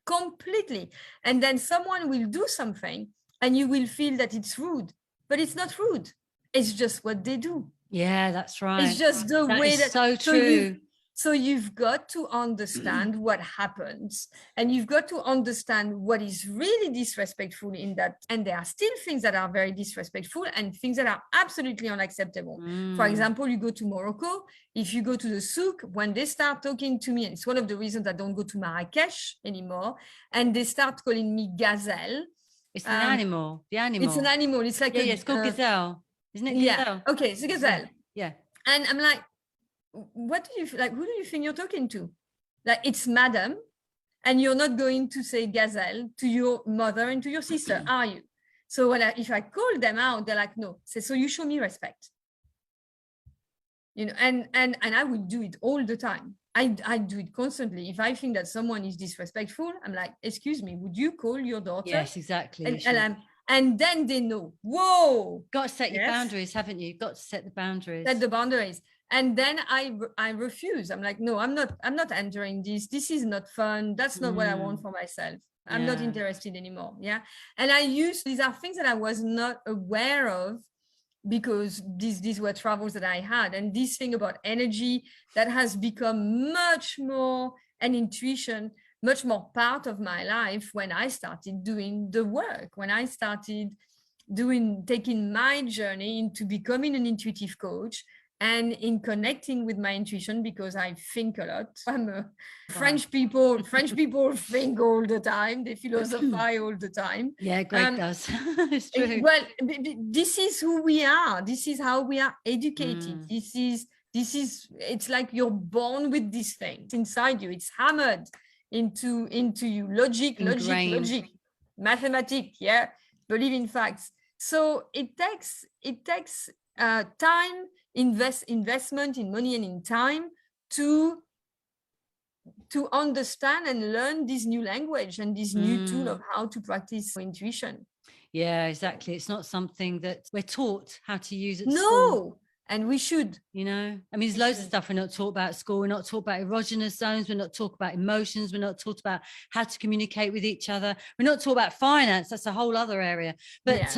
Completely. And then someone will do something and you will feel that it's rude, but it's not rude. It's just what they do. Yeah, that's right. It's just the way that. So true. So you've got to understand what happens, and you've got to understand what is really disrespectful in that. And there are still things that are very disrespectful and things that are absolutely unacceptable. For example, you go to Morocco, if you go to the souk, when they start talking to me, and it's one of the reasons I don't go to Marrakesh anymore, and they start calling me gazelle. It's an animal. The animal. It's an animal. It's like it's called gazelle, isn't it? Gazelle? Yeah. Okay, it's a gazelle. Yeah. And I'm like, what do you like? Who do you think you're talking to? Like, it's madam, and you're not going to say gazelle to your mother and to your sister, are you? So if I call them out, they're like, no. So you show me respect. And I would do it all the time. I do it constantly. If I think that someone is disrespectful, I'm like, excuse me, would you call your daughter? Yes, exactly. And then they know, whoa. Got to set your boundaries, haven't you? Got to set the boundaries. Set the boundaries. And then I refuse. I'm like, no, I'm not entering this. This is not fun. That's not what I want for myself. I'm not interested anymore. Yeah. And these are things that I was not aware of, because these were travels that I had. And this thing about energy that has become much more an intuition, much more part of my life when I started doing the work, when I started taking my journey into becoming an intuitive coach and in connecting with my intuition, because I think a lot. I'm a French people think all the time, they philosophize all the time. Yeah, Greg does. It's true. Well, this is who we are. This is how we are educated. This is it's like you're born with this thing inside you. It's hammered into you. Logic, mathematics, yeah, believe in facts. So it takes time, investment in money and in time to understand and learn this new language and this new tool of how to practice intuition. Yeah, exactly. It's not something that we're taught how to use at school. No, and we should. You know, I mean, there's loads of stuff we're not taught about at school. We're not taught about erogenous zones. We're not taught about emotions. We're not taught about how to communicate with each other. We're not taught about finance. That's a whole other area. But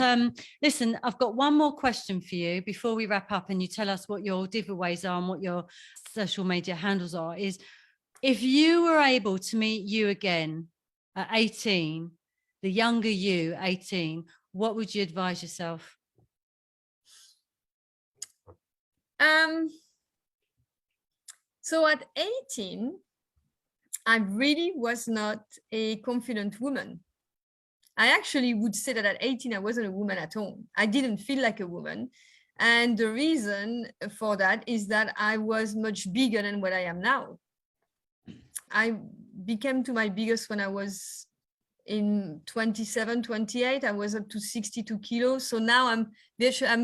listen, I've got one more question for you before we wrap up and you tell us what your giveaways are and what your social media handles are. Is if you were able to meet you again at 18, the younger you, 18, what would you advise yourself? So at 18, I really was not a confident woman. I actually would say that at 18, I wasn't a woman at all. I didn't feel like a woman. And the reason for that is that I was much bigger than what I am now. I became to my biggest when I was in 27, 28. I was up to 62 kilos. So now I'm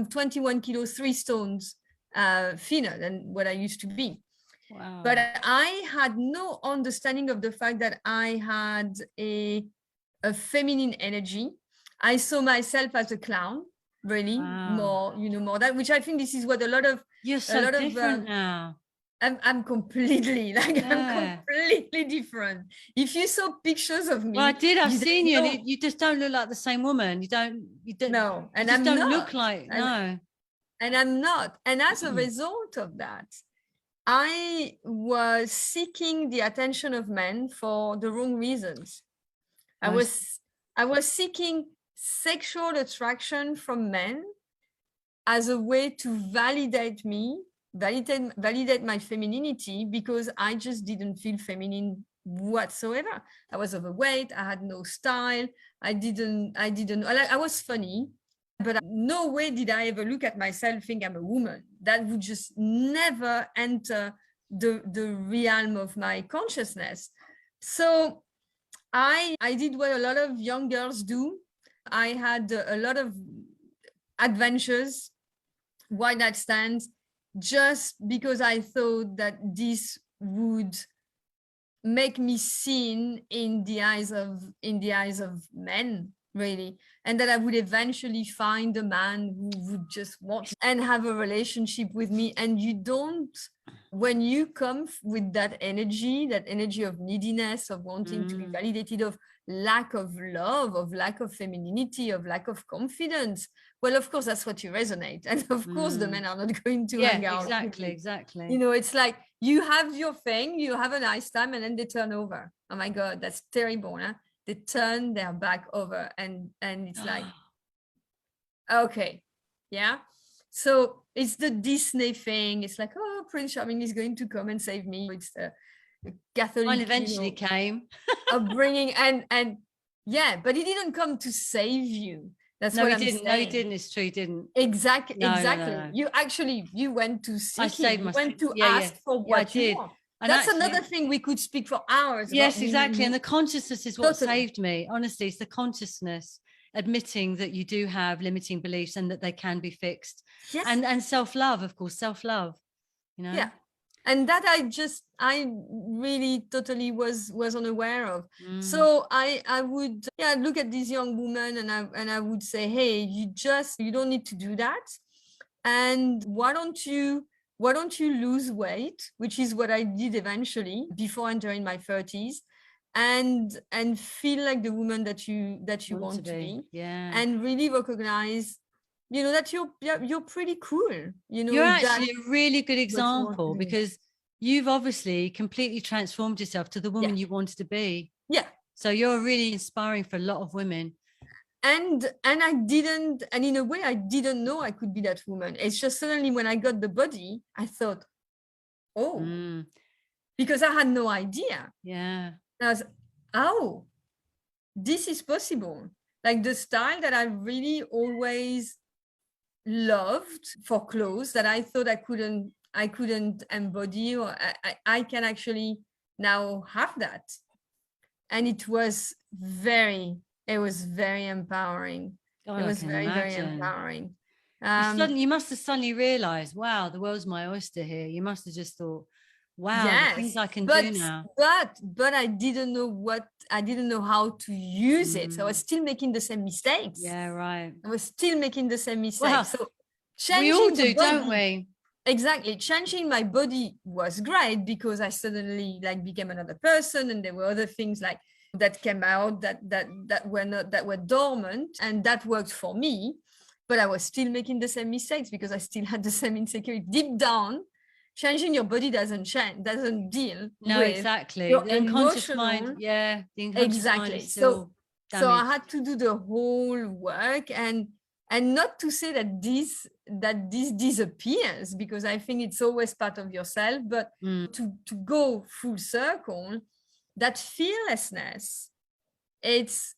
21 kilos, 3 stones thinner than what I used to be. Wow. But I had no understanding of the fact that I had a feminine energy. I saw myself as a clown, really. Wow. more that, which I think this is what a lot of different now. I'm completely I'm completely different. If you saw pictures of me, well, I've seen you. And you just don't look like the same woman. You don't. No, and I don't look like no. And I'm not. And as a result of that, I was seeking the attention of men for the wrong reasons. I was seeking sexual attraction from men as a way to validate me, validate my femininity, because I just didn't feel feminine whatsoever. I was overweight. I had no style. I was funny. But no way did I ever look at myself, think I'm a woman. That would just never enter the realm of my consciousness. So I did what a lot of young girls do. I had a lot of adventures, one-night stands, just because I thought that this would make me seen in the eyes of men, really, and that I would eventually find a man who would just want and have a relationship with me. And you don't, when you come with that energy of neediness, of wanting to be validated, of lack of love, of lack of femininity, of lack of confidence, well, of course, that's what you resonate. And of course, the men are not going to hang out. Exactly. You know, it's like you have your thing, you have a nice time, and then they turn over. Oh my God, that's terrible, huh? They turn their back over, and it's like, okay, yeah. So it's the Disney thing. It's like, oh, Prince Charming is going to come and save me. It's the Catholic. Mine eventually came. Upbringing, and yeah, but he didn't come to save you. That's no, what he I'm didn't. saying. No, he didn't. It's true, he didn't. Exactly. No. You went to seek. I saved you went to yeah, ask for what you want. And that's another thing we could speak for hours. Yes, exactly. And the consciousness is what saved me. Honestly, it's the consciousness, admitting that you do have limiting beliefs and that they can be fixed. Yes. And self-love, of course, self-love, you know? Yeah. And that I really totally was unaware of. So I would look at this young woman and I would say, hey, you don't need to do that. And why don't you lose weight, which is what I did eventually before entering my 30s, and feel like the woman that you want to be. Yeah. And really recognize, that you're pretty cool. You're actually a really good example, because you've obviously completely transformed yourself to the woman you wanted to be. Yeah. So you're really inspiring for a lot of women. And I didn't, and in a way, I didn't know I could be that woman. It's just suddenly when I got the body, I thought, oh, because I had no idea. Yeah. I was, oh, this is possible. Like the style that I really always loved for clothes that I thought I couldn't embody, or I can actually now have that. And it was very empowering. It was very empowering. You must have suddenly realized, wow, the world's my oyster here. You must have just thought, wow, the things I can do now. But I didn't know how to use it. So I was still making the same mistakes. Yeah, right. I was still making the same mistakes. Well, so we all do, don't we? Exactly. Changing my body was great because I suddenly became another person, and there were other things that came out that were dormant, and that worked for me. But I was still making the same mistakes because I still had the same insecurity deep down. Changing your body doesn't deal with exactly your the unconscious mind. Yeah, the unconscious mind is still so I had to do the whole work, and not to say that this disappears, because I think it's always part of yourself, but to go full circle, that fearlessness, it's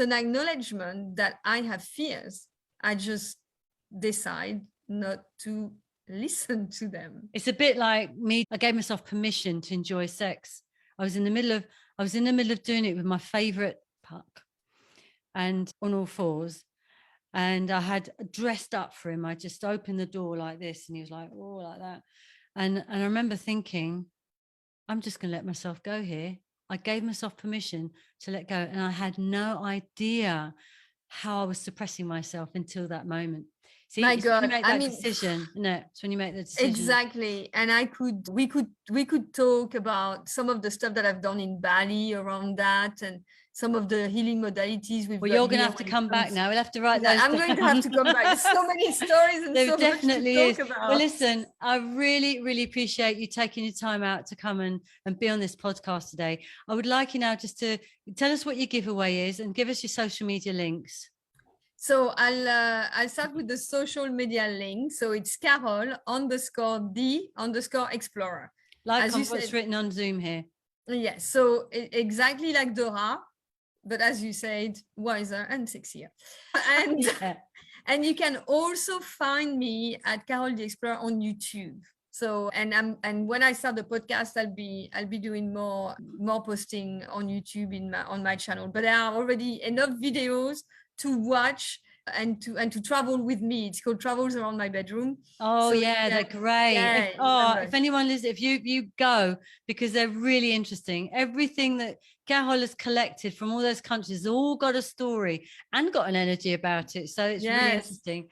an acknowledgement that I have fears. I just decide not to listen to them. It's a bit like me. I gave myself permission to enjoy sex. I was in the middle of doing it with my favorite puck, and on all fours, and I had dressed up for him. I just opened the door like this, and he was like, oh, like that. And I remember thinking, I'm just going to let myself go here. I gave myself permission to let go, and I had no idea how I was suppressing myself until that moment. See, my God, when you make that decision, no, it's when you make the decision. Exactly. And we could talk about some of the stuff that I've done in Bali around that, and some of the healing modalities we've. Well, you're going to have to come back now. We'll have to write those. I'm going to have to come back. There's so many stories and there so definitely much to talk about. Well, listen, I really, really appreciate you taking your time out to come and be on this podcast today. I would like you now just to tell us what your giveaway is and give us your social media links. So I'll start with the social media link. So it's Carol_the_explorer. Like what's written on Zoom here. Yes. So exactly like Dora, but as you said, wiser and sexier. And and you can also find me at Carol the Explorer on YouTube. So and when I start the podcast, I'll be doing more posting on YouTube on my channel. But there are already enough videos to watch and to travel with me. It's called Travels Around My Bedroom. Oh, so yeah, they're great. If anyone listens, if you go, because they're really interesting. Everything that Carol has collected from all those countries all got a story and got an energy about it. So it's really interesting.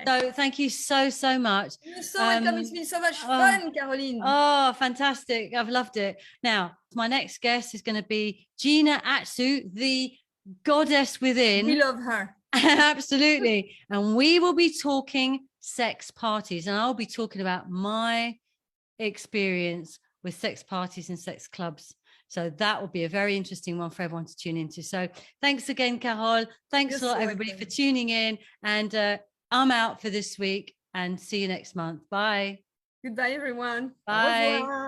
So thank you so much. You're so welcome. It's been so much fun, Caroline. Oh, fantastic. I've loved it. Now, my next guest is going to be Gina Atsu, the goddess within. We love her. Absolutely. And we will be talking sex parties, and I'll be talking about my experience with sex parties and sex clubs. So that will be a very interesting one for everyone to tune into. So thanks again, Carol. Thanks a lot, everybody, for tuning in. And I'm out for this week, and see you next month. Bye. Goodbye, everyone. Bye.